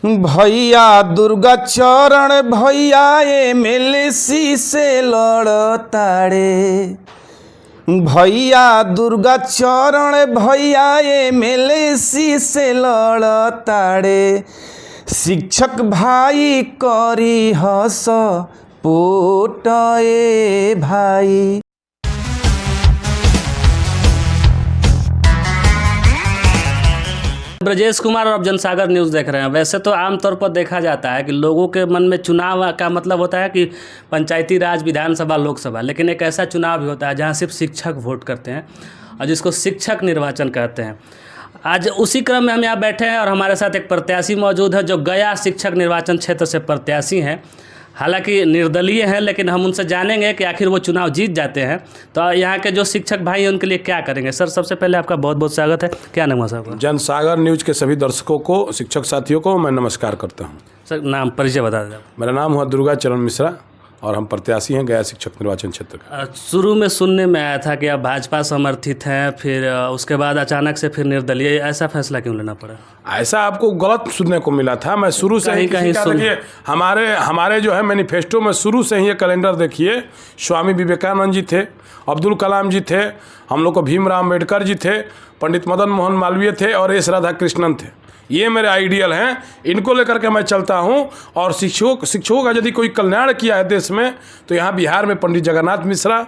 भैया दुर्गा चरण भैया एमएलसी से लड़ताड़े। भैया दुर्गा चरण भैया एमएलसी से लड़ताड़े। शिक्षक भाई करी हस पोटे भाई। ब्रजेश कुमार और आप जनसागर न्यूज़ देख रहे हैं। वैसे तो आमतौर पर देखा जाता है कि लोगों के मन में चुनाव का मतलब होता है कि पंचायती राज, विधानसभा, लोकसभा, लेकिन एक ऐसा चुनाव भी होता है जहां सिर्फ शिक्षक वोट करते हैं और जिसको शिक्षक निर्वाचन कहते हैं। आज उसी क्रम में हम यहाँ बैठे हैं और हमारे साथ एक प्रत्याशी मौजूद है जो गया शिक्षक निर्वाचन क्षेत्र से प्रत्याशी हैं। हालांकि निर्दलीय हैं, लेकिन हम उनसे जानेंगे कि आखिर वो चुनाव जीत जाते हैं तो यहाँ के जो शिक्षक भाई हैं उनके लिए क्या करेंगे। सर, सबसे पहले आपका बहुत बहुत स्वागत है। क्या नाम है साहब? जनसागर न्यूज़ के सभी दर्शकों को, शिक्षक साथियों को मैं नमस्कार करता हूँ। सर, नाम परिचय बता दें। मेरा नाम हुआ दुर्गा चरण मिश्रा और हम प्रत्याशी हैं गया शिक्षक निर्वाचन क्षेत्र का। शुरू में सुनने में आया था कि आप भाजपा समर्थित हैं, फिर उसके बाद अचानक से फिर निर्दलीय। ऐसा फैसला क्यों लेना पड़ा? ऐसा आपको गलत सुनने को मिला था। मैं शुरू से ही देखिए, हमारे जो है मैनिफेस्टो में शुरू से ही ये कैलेंडर देखिए। स्वामी विवेकानंद जी थे, अब्दुल कलाम जी थे, हम लोग को भीमराव अम्बेडकर जी थे, पंडित मदन मोहन मालवीय थे और एस राधा कृष्णन थे। ये मेरे आइडियल हैं, इनको लेकर के मैं चलता हूँ। और शिक्षकों का यदि कोई कल्याण किया है देश में तो यहाँ बिहार में पंडित जगन्नाथ मिश्रा,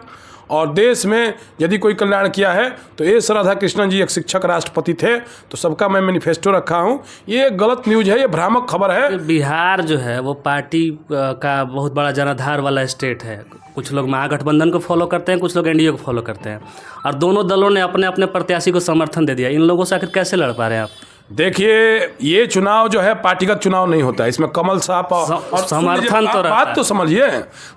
और देश में यदि कोई कल्याण किया है तो एस राधा कृष्णन जी एक शिक्षक राष्ट्रपति थे। तो सबका मैं मैनिफेस्टो रखा हूँ। ये गलत न्यूज़ है, ये भ्रामक खबर है। बिहार जो है वो पार्टी का बहुत बड़ा जनाधार वाला स्टेट है। कुछ लोग महागठबंधन को फॉलो करते हैं, कुछ लोग एनडीए को फॉलो करते हैं, और दोनों दलों ने अपने अपने प्रत्याशी को समर्थन दे दिया। इन लोगों से आखिर कैसे लड़ पा रहे हैं आप? देखिए, ये चुनाव जो है पार्टीगत चुनाव नहीं होता है। इसमें कमल साहब और समर्थन तो बात तो समझिए,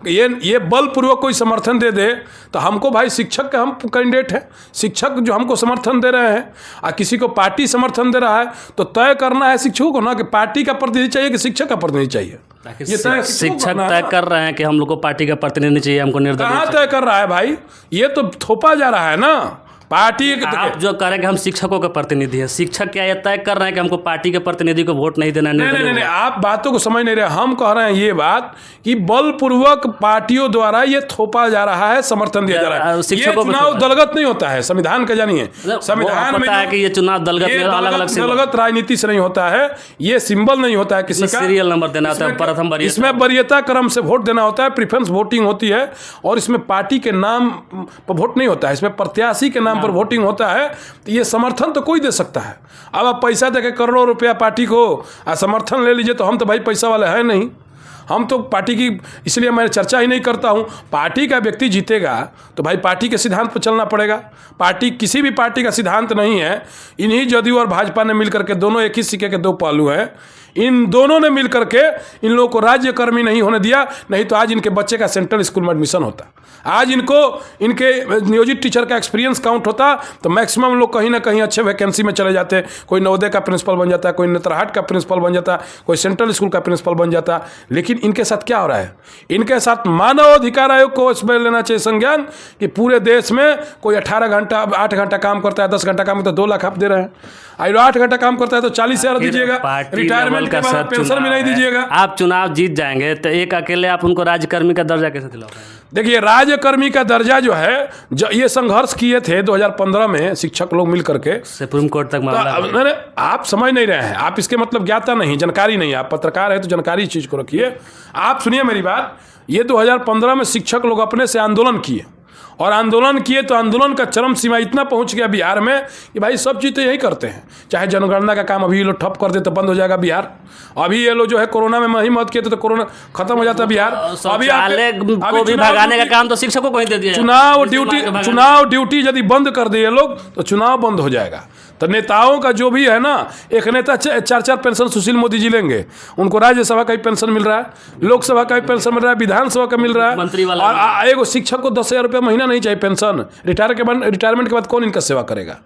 ये बलपूर्वक कोई समर्थन दे दे तो हमको भाई शिक्षक के हम कैंडिडेट हैं, शिक्षक जो हमको समर्थन दे रहे हैं, और किसी को पार्टी समर्थन दे रहा है तो तय करना है शिक्षकों को ना कि पार्टी का प्रतिनिधि चाहिए कि शिक्षक का प्रतिनिधि चाहिए। ये शिक्षक तय कर रहे हैं कि हम लोग को पार्टी का प्रतिनिधि चाहिए, हमको निर्दलीय। कहाँ तय कर रहा है भाई? ये तो थोपा जा रहा है ना पार्टी। आप जो कह रहे हैं कि हम शिक्षकों के प्रतिनिधि हैं, शिक्षक क्या ये तय कर रहे हैं कि हमको पार्टी के प्रतिनिधि को वोट नहीं देना? नहीं, आप बातों को समझ नहीं रहे। हम कह रहे हैं ये बात कि बलपूर्वक पार्टियों द्वारा ये थोपा जा रहा है, समर्थन दिया जा रहा है। ये चुनाव दलगत नहीं होता है, संविधान का जानिए। संविधान में है कि ये चुनाव दलगत राजनीति से नहीं होता है। ये सिंबल नहीं होता है किसी का, सीरियल नंबर देना होता है, प्रथम वरीयता। इसमें वरीयता क्रम से वोट देना होता है, प्रेफरेंस वोटिंग होती है। और इसमें पार्टी के नाम पर वोट नहीं होता है, इसमें प्रत्याशी के नाम पर वोटिंग होता है। तो ये समर्थन तो कोई दे सकता है। अब आप पैसा देके करोड़ों रुपया पार्टी को समर्थन ले लीजिए, तो हम तो भाई पैसा वाले हैं नहीं। हम तो पार्टी की, इसलिए मैं चर्चा ही नहीं करता हूं। पार्टी का व्यक्ति जीतेगा तो भाई पार्टी के सिद्धांत पर चलना पड़ेगा। पार्टी, किसी भी पार्टी का सिद्धांत नहीं है। इन्हीं जदयू और भाजपा ने मिलकर के, दोनों एक ही सिक्के के दो पहलू हैं, इन दोनों ने मिलकर के इन लोगों को राज्यकर्मी नहीं होने दिया। नहीं तो आज इनके बच्चे का सेंट्रल स्कूल में एडमिशन होता, आज इनके नियोजित टीचर का एक्सपीरियंस काउंट होता, तो मैक्सिमम लोग कहीं ना कहीं अच्छे वैकेंसी में चले जाते। कोई नवोदय का प्रिंसिपल बन जाता, कोई नेतरहाट का प्रिंसिपल बन जाता, कोई सेंट्रल स्कूल का प्रिंसिपल बन जाता। लेकिन इनके साथ क्या हो रहा है? इनके साथ मानव अधिकार आयोग को इसमें लेना चाहिए संज्ञान कि पूरे देश में कोई 18 घंटा 8 घंटा काम करता है, 10 घंटा काम करता है, 2 लाख आप दे रहे हैं। 8 घंटा काम करता है तो 40,000 दीजिएगा, रिटायरमेंट के बाद पेंशन भी नहीं दीजिएगा। आप चुनाव जीत जाएंगे तो एक अकेले आप उनको राज्यकर्मी का दर्जा कैसे दिलाओगे? देखिए, राज्यकर्मी का दर्जा जो है, ये संघर्ष किए थे 2015 में शिक्षक लोग मिल करके, सुप्रीम कोर्ट तक मामला। आप समझ नहीं रहे हैं, आप इसके मतलब ज्ञाता नहीं, जानकारी नहीं। आप पत्रकार है तो जानकारी चीज को रखिए। आप सुनिए मेरी बात। ये 2015 में शिक्षक लोग अपने से आंदोलन किए, और आंदोलन किए तो आंदोलन का चरम सीमा इतना पहुंच गया बिहार में कि भाई सब चीज़ तो यही करते हैं। चाहे जनगणना का काम अभी ये लोग ठप कर दे तो बंद हो जाएगा बिहार। अभी ये लोग जो है कोरोना में मही मत किए तो कोरोना खत्म हो जाता बिहार। अभी को भी भगाने का काम तो शिक्षकों को ही दे दिया। चुनाव ड्यूटी यदि बंद कर दिए लोग तो चुनाव बंद हो जाएगा। तो नेताओं का जो भी है ना, एक नेता 4 पेंशन सुशील मोदी जी लेंगे, उनको राज्यसभा का ही पेंशन मिल रहा है, लोकसभा का भी पेंशन मिल रहा है, विधानसभा का मिल रहा है। और एक शिक्षक को 10,000 रुपये महीना नहीं चाहिए पेंशन। रिटायरमेंट के बाद कौन इनका सेवा करेगा?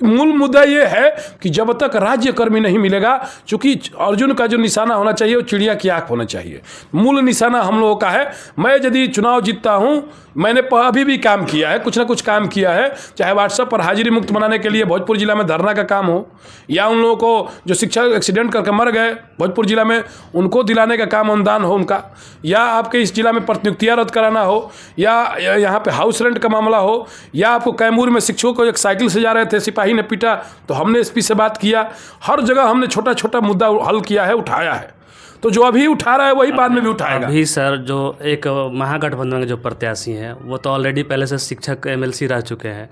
मूल मुद्दा ये है कि जब तक राज्यकर्मी नहीं मिलेगा, चूंकि अर्जुन का जो निशाना होना चाहिए वो चिड़िया की आंख होना चाहिए। मूल निशाना हम लोगों का है। मैं यदि चुनाव जीतता हूं, मैंने अभी भी काम किया है, कुछ ना कुछ काम किया है। चाहे व्हाट्सएप पर हाजिरी मुक्त बनाने के लिए भोजपुर जिला में धरना धरना का काम हो, या उन लोगों को जो शिक्षक एक्सीडेंट करके मर गए भोजपुर जिला में उनको दिलाने का काम अनुदान हो उनका, या आपके इस जिला में प्रतिनियुक्तियाँ रद्द कराना हो, या यहाँ पे हाउस रेंट का मामला हो, या आपको कैमूर में शिक्षकों को एक साइकिल से जा रहे थे, सिपाही ने पीटा तो हमने एसपी से बात किया। हर जगह हमने छोटा छोटा मुद्दा हल किया है, उठाया है। तो जो अभी उठा रहा है वही बाद में भी उठाएगा। अभी सर जो एक महागठबंधन के जो प्रत्याशी हैं वो तो ऑलरेडी पहले से शिक्षक एमएलसी रह चुके हैं,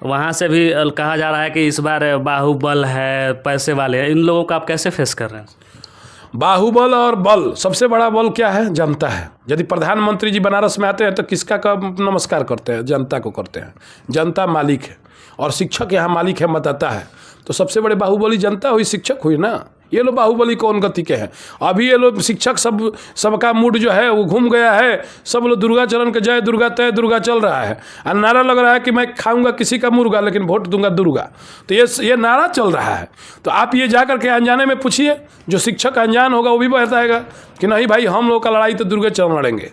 वहाँ से भी कहा जा रहा है कि इस बार बाहुबल है, पैसे वाले हैं, इन लोगों को आप कैसे फेस कर रहे हैं? बाहुबल और बल, सबसे बड़ा बल क्या है? जनता है। यदि प्रधानमंत्री जी बनारस में आते हैं तो किसका कब नमस्कार करते हैं? जनता को करते हैं। जनता मालिक है और शिक्षक यहाँ मालिक है, मतदाता है। तो सबसे बड़े बाहुबली जनता हुई, शिक्षक हुई ना। ये लोग बाहुबली कौन गति के हैं? अभी ये लोग शिक्षक सबका मूड जो है वो घूम गया है। सब लोग दुर्गा चरण के जय दुर्गा तय दुर्गा चल रहा है और नारा लग रहा है कि मैं खाऊंगा किसी का मुर्गा लेकिन वोट दूंगा दुर्गा। तो ये नारा चल रहा है। तो आप ये जाकर के अनजाने में पूछिए, जो शिक्षक अनजान होगा वो भी बताएगा कि नहीं भाई हम लोग का लड़ाई तो दुर्गा चरण लड़ेंगे।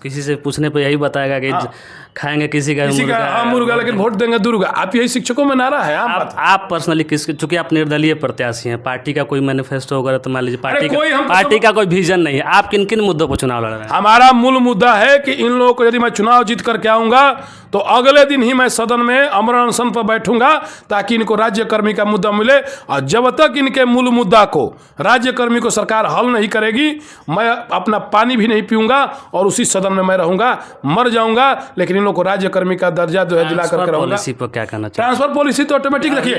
किसी से पूछने पर यही बताएगा कि खाएंगे किसी का मुर्गा लेकिन वोट देंगे दुर्गा। आप यही शिक्षकों में नारा है। आप पर्सनली चूंकि आप निर्दलीय प्रत्याशी हैं, पार्टी का कोई मैनिफेस्टो वगैरह तो मान लीजिए पार्टी का कोई विजन नहीं है, आप किन किन मुद्दों पर चुनाव लड़ रहे हैं? हमारा मूल मुद्दा है कि इन लोगों को यदि मैं चुनाव जीत करके आऊंगा तो अगले दिन ही मैं सदन में अमर अनशन पर बैठूंगा ताकि इनको राज्यकर्मी का मुद्दा मिले। और जब तक इनके मूल मुद्दा को राज्यकर्मी को सरकार हल नहीं करेगी, मैं अपना पानी भी नहीं पीऊंगा और उसी सदन में मैं रहूंगा, मर जाऊंगा, लेकिन इन लोगों को राज्यकर्मी का दर्जा जो है दिला करके रहूंगा। पॉलिसी पर क्या कहना चाहिए? ट्रांसफर पॉलिसी तो ऑटोमेटिक रखिए।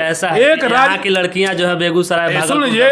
एक राज्य की लड़कियां जो है बेगूसराय, सुन लीजिए,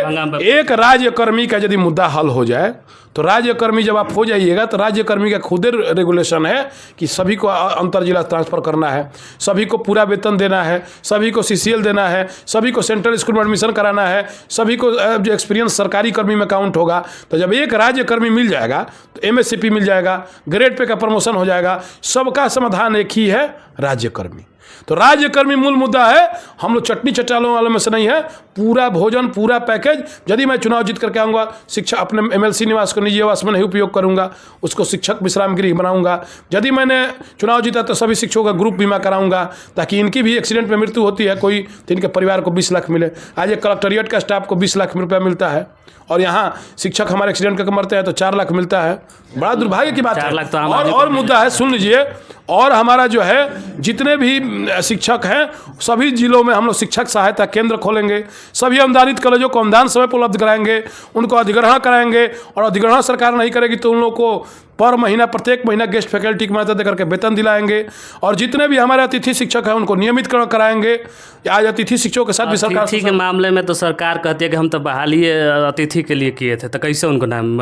एक राज्यकर्मी का यदि मुद्दा हल हो जाए तो राज्यकर्मी जब आप हो जाइएगा तो राज्यकर्मी का खुद रेगुलेशन है कि सभी को अंतर जिला ट्रांसफर करना है, सभी को पूरा वेतन देना है, सभी को सीसीएल देना है, सभी को सेंट्रल स्कूल में एडमिशन कराना है, सभी को जो एक्सपीरियंस सरकारी कर्मी में काउंट होगा। तो जब एक राज्यकर्मी मिल जाएगा तो एमएससीपी मिल जाएगा, ग्रेड पे का प्रमोशन हो जाएगा। सबका समाधान एक ही है, राज्यकर्मी। तो राज्यकर्मी मूल मुद्दा है। हम लोग चटनी चटालों वालों में से नहीं है। पूरा भोजन, पूरा पैकेज। यदि मैं चुनाव जीत करके आऊँगा, शिक्षा अपने एमएलसी निवास को निजी आवास में नहीं उपयोग करूँगा, उसको शिक्षक विश्राम गृह बनाऊँगा। यदि मैंने चुनाव जीता तो सभी शिक्षकों का ग्रुप बीमा कराऊँगा ताकि इनकी भी एक्सीडेंट में मृत्यु होती है कोई तो इनके परिवार को 20 लाख मिले। आज एक कलेक्टोरेट का स्टाफ को 20 लाख रुपया मिलता है और यहाँ शिक्षक हमारे एक्सीडेंट करके मरते हैं तो 4 लाख मिलता है। बड़ा दुर्भाग्य की बात है। तो और मुद्दा है, सुन लीजिए, और हमारा जो है जितने भी शिक्षक हैं सभी जिलों में हम लोग शिक्षक सहायता केंद्र खोलेंगे। सभी अनुदानित कॉलेजों को अनुदान समय पर उपलब्ध कराएंगे, उनको अधिग्रहण कराएंगे। और अधिग्रहण सरकार नहीं करेगी तो उन लोगों को पर महीना, प्रत्येक महीना गेस्ट फैकल्टी की मदद देकर के वेतन दिलाएंगे। और जितने भी हमारे अतिथि शिक्षक हैं उनको नियमितकरण कराएंगे। आज अतिथि शिक्षकों के साथ भी सरकार अतिथि के मामले में तो सरकार कहती है कि हम तो बहाली अतिथि के लिए किए थे, तो कैसे उनको नाम?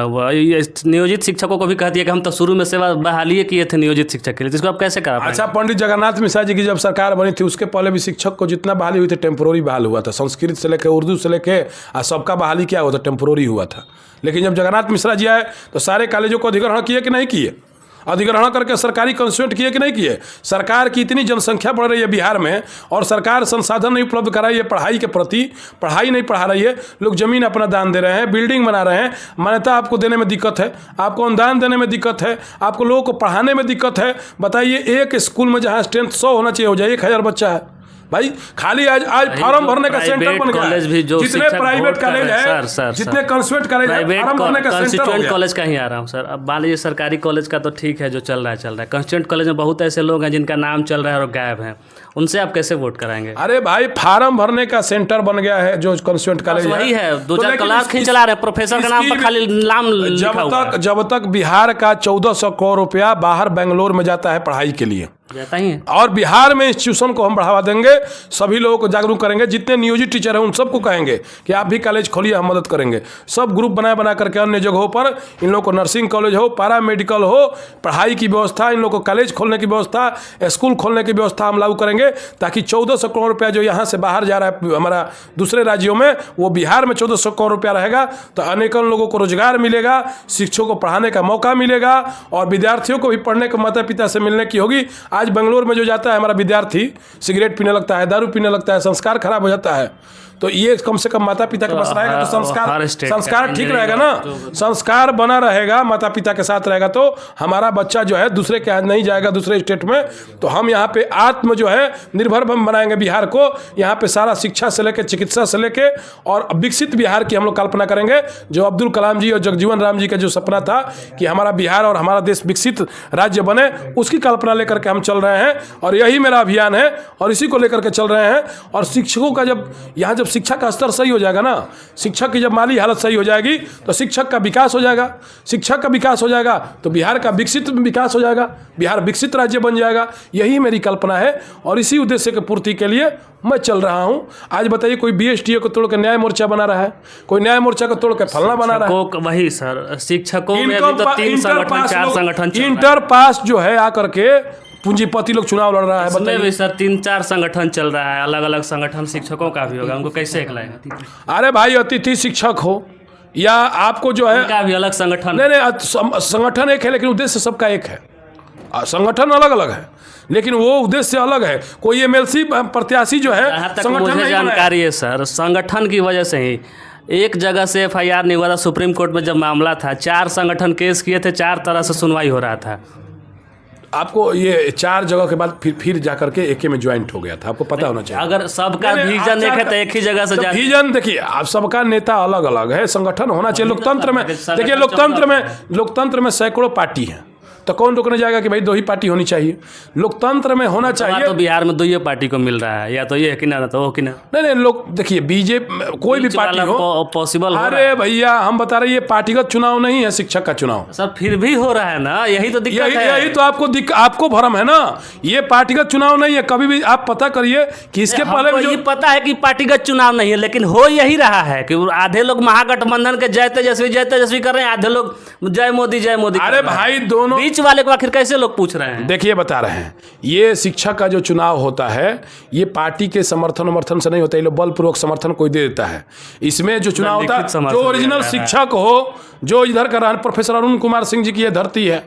नियोजित शिक्षकों को भी कहती है कि हम तो शुरू में सेवा बहाली किए थे नियोजित शिक्षक के लिए, जिसको आप कैसे करा पाएंगे? अच्छा, पंडित जगन्नाथ मिश्रा जी की जब सरकार बनी थी उसके पहले भी शिक्षक को जितना बहाली हुई थी टेम्पोररी बहाल हुआ था। संस्कृत से लेकर उर्दू से लेकर सबका बहाली क्या हुआ था? टेम्पोररी हुआ था। लेकिन जब जगन्नाथ मिश्रा जी आए तो सारे कॉलेजों को अधिग्रहण किए कि नहीं किए? अधिग्रहण करके सरकारी कंस्टिट्यूएंट किए कि नहीं किए? सरकार की इतनी जनसंख्या बढ़ रही है बिहार में और सरकार संसाधन नहीं उपलब्ध करा रही है पढ़ाई के प्रति, पढ़ाई नहीं पढ़ा रही है। लोग जमीन अपना दान दे रहे हैं, बिल्डिंग बना रहे हैं, मान्यता आपको देने में दिक्कत है, आपको अनुदान देने में दिक्कत है, आपको लोगों को पढ़ाने में दिक्कत है। बताइए, एक स्कूल में जहाँ स्ट्रेंथ 100 होना चाहिए हो जाए 1000 बच्चा है भाई। खाली आज फॉर्म भरने का सेंटर बन गया है। जितने प्राइवेट कॉलेज है, जितने कंस्टिट्यूएंट कॉलेज है, फॉर्म भरने का सेंटर हो गया। कॉलेज का ही आ रहा हूँ सर। अब मान लीजिए सरकारी कॉलेज का तो ठीक है, जो चल रहा है। कंस्टिट्यूएंट कॉलेज में बहुत ऐसे लोग हैं जिनका नाम चल रहा है और गायब हैं, उनसे आप कैसे वोट कराएंगे? अरे भाई, फार्म भरने का सेंटर बन गया है जो कंस्टिट्यूएंट कॉलेज वही है। 2-4 क्लास खींच चला रहे, प्रोफेसर का नाम पर खाली नाम लिखा हुआ है। जब तक बिहार का 1400 करोड़ रुपया बाहर बेंगलोर में जाता है पढ़ाई के लिए, जाता ही है। और बिहार में इंस्टीट्यूशन को हम बढ़ावा देंगे, सभी लोगों को जागरूक करेंगे। जितने नियोजित टीचर हैं उन सबको कहेंगे कि आप भी कॉलेज खोलिए, हम मदद करेंगे। सब ग्रुप बना करके अन्य जगहों पर इन लोगों को नर्सिंग कॉलेज हो, पैरा मेडिकल हो, पढ़ाई की व्यवस्था, इन लोगों को कॉलेज खोलने की व्यवस्था, स्कूल खोलने की व्यवस्था हम लागू करेंगे ताकि 1400 करोड़ रुपया जो यहाँ से बाहर जा रहा है हमारा दूसरे राज्यों में, वो बिहार में 1400 करोड़ रुपया रहेगा। तो अनेकों लोगों को रोजगार मिलेगा, शिक्षकों को पढ़ाने का मौका मिलेगा और विद्यार्थियों को भी पढ़ने को माता पिता से मिलने की होगी। आज बेंगलोर में जो जाता है हमारा विद्यार्थी, सिगरेट पीने लगता है, दारू पीने लगता है, संस्कार खराब हो जाता है। तो ये कम से कम माता पिता के पास रहेगा तो हर स्टेट संस्कार का ठीक रहेगा ना, संस्कार बना रहेगा, माता पिता के साथ रहेगा तो हमारा बच्चा जो है दूसरे के यहाँ नहीं जाएगा, दूसरे स्टेट में। तो हम यहाँ पे आत्म जो है निर्भर बनाएंगे बिहार को, यहाँ पे सारा शिक्षा से लेके चिकित्सा से लेके और विकसित बिहार की हम लोग कल्पना करेंगे। जो अब्दुल कलाम जी और जगजीवन राम जी का जो सपना था कि हमारा बिहार और हमारा देश विकसित राज्य बने, उसकी कल्पना लेकर के हम चल रहे हैं और यही मेरा अभियान है और इसी को लेकर के चल रहे हैं। और शिक्षकों का जब यहाँ जब शिक्षा का स्तर सही हो जाएगा ना, शिक्षक की जब माली हालत सही हो जाएगी तो शिक्षक का विकास हो जाएगा, शिक्षक का विकास हो जाएगा तो बिहार का विकसित विकास हो जाएगा, बिहार विकसित राज्य बन जाएगा। यही मेरी कल्पना है और इसी उद्देश्य की पूर्ति के लिए मैं चल रहा हूँ। आज बताइए कोई बीएसटीए को तोड़ के न्याय मोर्चा बना रहा है, कोई न्याय मोर्चा को तोड़ के फलना बना रहा है। वही सर, शिक्षकों में अभी तो 3 संगठन 4 संगठन चल रहा है। इंटर पास जो है आकर के पूंजीपति लोग चुनाव लड़ रहा है। इसमें भी सर 3-4 संगठन चल रहा है, अलग अलग संगठन शिक्षकों का भी होगा, उनको कैसे एकलाएगा? अरे भाई अतिथि शिक्षक हो या आपको जो है उनका भी अलग संगठन। नहीं, संगठन एक है लेकिन उद्देश्य सबका एक है। संगठन अलग अलग है लेकिन वो उद्देश्य अलग है। कोई एमएलसी प्रत्याशी जो है जहाँ तक मुझे जानकारी है सर, संगठन की वजह से ही एक जगह से एफआईआर नहीं हुआ था। सुप्रीम कोर्ट में जब मामला था 4 संगठन केस किए थे, 4 तरह से सुनवाई हो रहा था। आपको ये 4 जगह के बाद फिर जाकर के एक में ज्वाइंट हो गया था, आपको पता होना चाहिए। अगर सबका विजन एक है तो एक ही जगह से विजन देखिए, आप सबका नेता अलग अलग है, संगठन होना चाहिए। लोकतंत्र में देखिए, लोकतंत्र में सैकड़ों पार्टी हैं तो कौन रोकने जाएगा कि भाई 2 ही पार्टी होनी चाहिए? लोकतंत्र में होना चाहिए। तो बिहार में 2 ही पार्टी को मिल रहा है, या तो ये है कि ना तो वो कि ना। नहीं लोग देखिए, बीजेपी कोई भी पार्टी हो पॉसिबल। अरे भैया हम बता रहे ये पार्टीगत चुनाव नहीं है, शिक्षक का चुनाव सर फिर भी हो रहा है ना, यही तो दिक्कत है। यही तो आपको भ्रम है ना, ये पार्टीगत चुनाव नहीं है। कभी भी आप पता करिए कि इसके पहले ये पता है कि पार्टीगत चुनाव नहीं है, लेकिन हो यही रहा है कि आधे लोग महागठबंधन के जय तेजस्वी कर रहे हैं, आधे लोग जय मोदी। अरे भाई दोनों बीच वाले को आखिर कैसे लोग पूछ रहे हैं? देखिए बता रहे हैं, ये शिक्षक का जो चुनाव होता है ये पार्टी के समर्थन से नहीं होता, ये लोग बलपूर्वक समर्थन कोई दे देता है। इसमें जो चुनाव होता है, जो ओरिजिनल शिक्षक हो, जो इधर का रहा, प्रोफेसर अरुण कुमार सिंह जी की ये धरती है,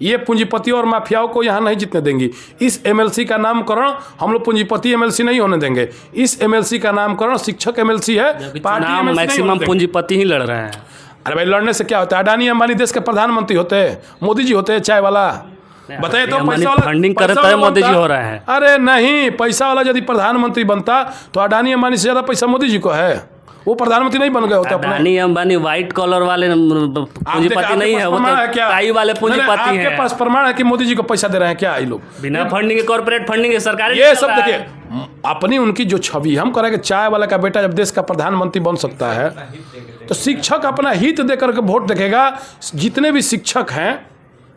ये पूंजीपति और माफियाओं को यहाँ नहीं जीतने देंगी। इस एमएलसी का नामकरण हम लोग पूंजीपति एमएलसी नहीं होने देंगे। इस एमएलसी का नामकरण शिक्षक एमएलसी है, पार्टी मैक्सिमम पूंजीपति ही लड़ रहे हैं। अरे भाई लड़ने से क्या होता है? अडानी अंबानी देश के प्रधानमंत्री होते हैं, मोदी जी होते हैं चाय वाला। बताइए तो पैसा वाला फंडिंग करे तो मोदी जी हो रहा है। अरे नहीं, पैसा वाला यदि प्रधानमंत्री बनता तो अडानी अंबानी से ज्यादा पैसा मोदी जी को है, वो प्रधानमंत्री नहीं बन गए होते। अडानी अंबानी व्हाइट कॉलर वाले पूंजीपति नहीं है, वो तो टाई वाले पूंजीपति हैं। आपके पास प्रमाण है कि मोदी जी को पैसा दे रहे हैं क्या ये लोग? बिना फंडिंग के, कॉर्पोरेट फंडिंग के, सरकारी। ये सब देखिए, अपनी उनकी जो छवि हम करेंगे, चाय वाला का बेटा जब देश का प्रधानमंत्री बन सकता है तो शिक्षक अपना हित देकर के वोट देखेगा। जितने भी शिक्षक हैं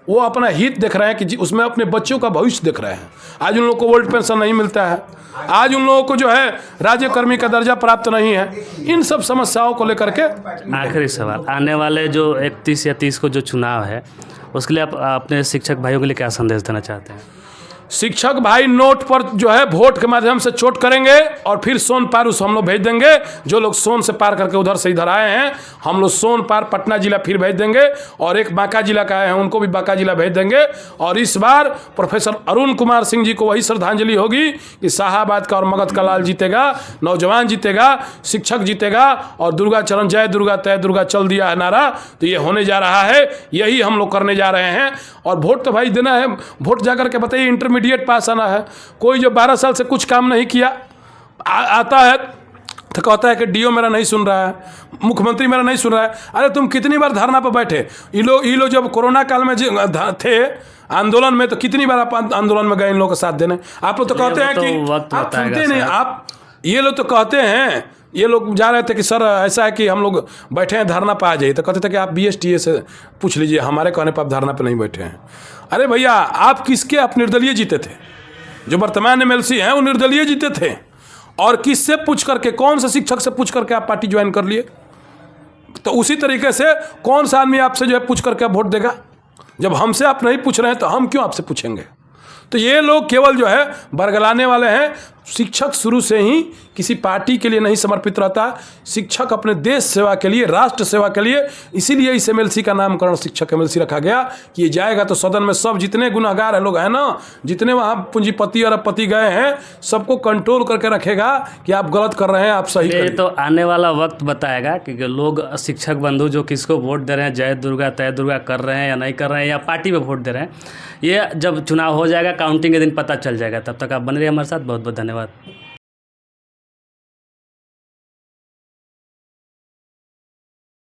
वो अपना हित देख रहे हैं कि उसमें अपने बच्चों का भविष्य देख रहे हैं। आज उन लोगों को ओल्ड पेंशन नहीं मिलता है, आज उन लोगों को जो है राज्यकर्मी का दर्जा प्राप्त नहीं है। इन सब समस्याओं को लेकर के आखिरी सवाल, आने वाले जो 31 या 30 को जो चुनाव है उसके लिए आप अपने शिक्षक भाइयों के लिए क्या संदेश देना चाहते हैं? शिक्षक भाई नोट पर जो है वोट के माध्यम से चोट करेंगे और फिर सोन पार उस हम लोग भेज देंगे। जो लोग सोन से पार करके उधर से इधर आए हैं, हम लोग सोन पार पटना जिला फिर भेज देंगे, और एक बांका जिला का आए हैं उनको भी बांका जिला भेज देंगे। और इस बार प्रोफेसर अरुण कुमार सिंह जी को वही श्रद्धांजलि होगी कि शाहाबाद का और मगध का लाल जीतेगा, नौजवान जीतेगा, शिक्षक जीतेगा, और दुर्गा चरण जय दुर्गा तय दुर्गा चल दिया है नारा। तो ये होने जा रहा है, यही हम लोग करने जा रहे हैं। और वोट तो भाई देना है, वोट जाकर के बताइए इंटरमीडिएट पास आना है। कोई जो 12 साल से कुछ काम नहीं किया आता है तो कहता है कि डीओ मेरा नहीं सुन रहा है, मुख्यमंत्री मेरा नहीं सुन रहा है। अरे तुम कितनी बार धरना पर बैठे? ये लोग जब कोरोना काल में थे आंदोलन में, तो कितनी बार आप आंदोलन में गए इन लोगों का साथ देने? आप लोग तो कहते हैं कि आप सुनते नहीं। आप ये लोग तो कहते हैं, ये लोग जा रहे थे कि सर ऐसा है कि हम लोग बैठे हैं धरना पर आ जाइए, तो कहते थे कि आप बीएसटीए से पूछ लीजिए, हमारे कहने पर आप धरना पर नहीं बैठे हैं। अरे भैया आप किसके आप निर्दलीय जीते थे? जो वर्तमान एमएलसी हैं वो निर्दलीय जीते थे। और किससे पूछ करके, कौन से शिक्षक से पूछ करके आप पार्टी ज्वाइन कर लिए? तो उसी तरीके से कौन सा आदमी आपसे जो है पूछ करके वोट देगा? जब हमसे आप नहीं पूछ रहे हैं तो हम क्यों आपसे पूछेंगे? तो ये लोग केवल जो है बरगलाने वाले हैं। शिक्षक शुरू से ही किसी पार्टी के लिए नहीं समर्पित रहता। शिक्षक अपने देश सेवा के लिए, राष्ट्र सेवा के लिए, इसीलिए इस एमएलसी का नामकरण शिक्षक एमएलसी रखा गया कि ये जाएगा तो सदन में सब जितने गुनहगार है लोग हैं ना, जितने वहाँ पूंजीपति और अरबपति गए हैं, सबको कंट्रोल करके रखेगा कि आप गलत कर रहे हैं, आप सही ये करिए। तो आने वाला वक्त बताएगा कि लोग शिक्षक बंधु जो किसको वोट दे रहे हैं, जय दुर्गा तय दुर्गा कर रहे हैं या नहीं कर रहे हैं, या पार्टी पे वोट दे रहे हैं, ये जब चुनाव हो जाएगा, काउंटिंग के दिन पता चल जाएगा। तब तक आप बने रहिए हमारे साथ। बहुत बहुत धन्यवाद।